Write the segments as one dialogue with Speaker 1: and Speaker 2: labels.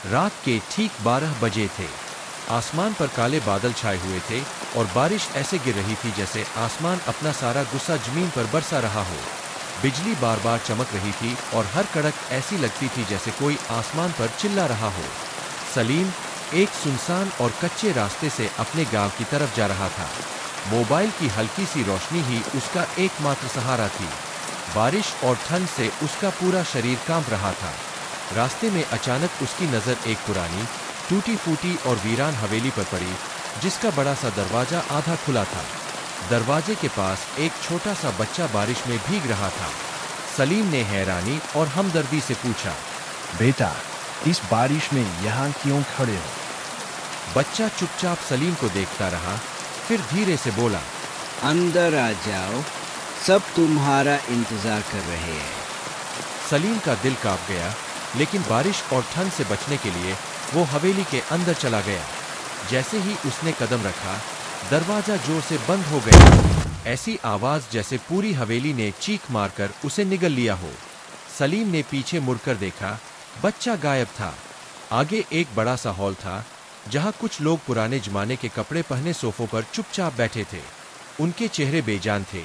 Speaker 1: रात के ठीक 12 बजे थे। आसमान पर काले बादल छाए हुए थे और बारिश ऐसे गिर रही थी जैसे आसमान अपना सारा गुस्सा जमीन पर बरसा रहा हो। बिजली बार बार चमक रही थी और हर कड़क ऐसी लगती थी जैसे कोई आसमान पर चिल्ला रहा हो। सलीम एक सुनसान और कच्चे रास्ते से अपने गांव की तरफ जा रहा था। मोबाइल की हल्की सी रोशनी ही उसका एकमात्र सहारा थी। बारिश और ठंड से उसका पूरा शरीर कांप रहा था। रास्ते में अचानक उसकी नज़र एक पुरानी टूटी फूटी और वीरान हवेली पर पड़ी, जिसका बड़ा सा दरवाजा आधा खुला था। दरवाजे के पास एक छोटा सा बच्चा बारिश में भीग रहा था। सलीम ने हैरानी और हमदर्दी से पूछा,
Speaker 2: बेटा, इस बारिश में यहाँ क्यों खड़े हो?
Speaker 1: बच्चा चुपचाप सलीम को देखता रहा, फिर धीरे से बोला,
Speaker 3: अंदर आ जाओ, सब तुम्हारा इंतजार कर रहे हैं।
Speaker 1: सलीम का दिल कांप गया, लेकिन बारिश और ठंड से बचने के लिए वो हवेली के अंदर चला गया। जैसे ही उसने कदम रखा, दरवाजा जोर से बंद हो गया। ऐसी आवाज जैसे पूरी हवेली ने चीख मारकर उसे निगल लिया हो। सलीम ने पीछे मुड़कर देखा, बच्चा गायब था। आगे एक बड़ा सा हॉल था, जहां कुछ लोग पुराने जमाने के कपड़े पहने सोफों पर चुपचाप बैठे थे। उनके चेहरे बेजान थे,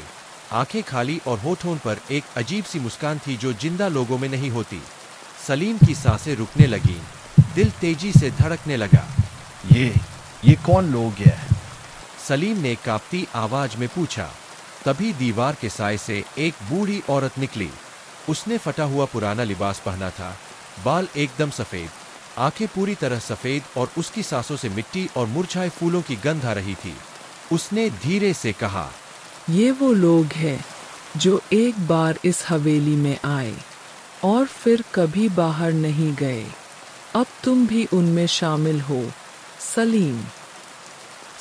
Speaker 1: आंखें खाली और होठों पर एक अजीब सी मुस्कान थी जो जिंदा लोगों में नहीं होती। सलीम की सांसें रुकने लगीं, दिल तेजी से धड़कने लगा।
Speaker 2: ये कौन लोग हैं?
Speaker 1: सलीम ने कांपती आवाज में पूछा। तभी दीवार के साए से एक बूढ़ी औरत निकली। उसने फटा हुआ पुराना लिबास पहना था, बाल एकदम सफेद, आंखें पूरी तरह सफेद और उसकी सांसों से मिट्टी और मुरझाए फूलों की गंध आ रही थी। उसने धीरे से कहा,
Speaker 4: ये वो लोग हैं जो एक बार इस हवेली में आए और फिर कभी बाहर नहीं गए। अब तुम भी उनमें शामिल हो, सलीम।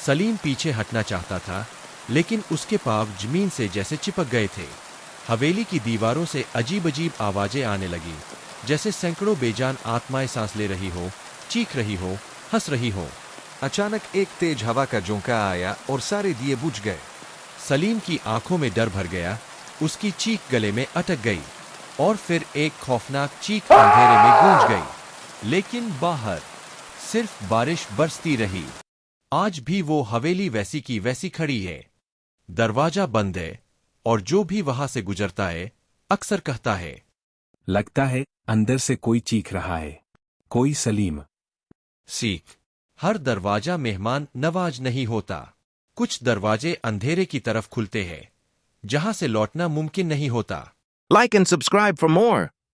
Speaker 1: सलीम पीछे हटना चाहता था, लेकिन उसके पांव जमीन से जैसे चिपक गए थे। हवेली की दीवारों से अजीब अजीब आवाजें आने लगी, जैसे सैकड़ों बेजान आत्माएं सांस ले रही हो, चीख रही हो, हंस रही हो।
Speaker 5: अचानक एक तेज हवा का झोंका आया और सारे दिए बुझ गए।
Speaker 1: सलीम की आंखों में डर भर गया, उसकी चीख गले में अटक गई और फिर एक खौफनाक चीख अंधेरे में गूंज गई। लेकिन बाहर सिर्फ बारिश बरसती रही। आज भी वो हवेली वैसी की वैसी खड़ी है। दरवाजा बंद है और जो भी वहां से गुजरता है अक्सर कहता है,
Speaker 6: लगता है अंदर से कोई चीख रहा है, कोई सलीम।
Speaker 1: सीख। हर दरवाजा मेहमान नवाज नहीं होता। कुछ दरवाजे अंधेरे की तरफ खुलते हैं, जहां से लौटना मुमकिन नहीं होता।
Speaker 7: Like and subscribe for more.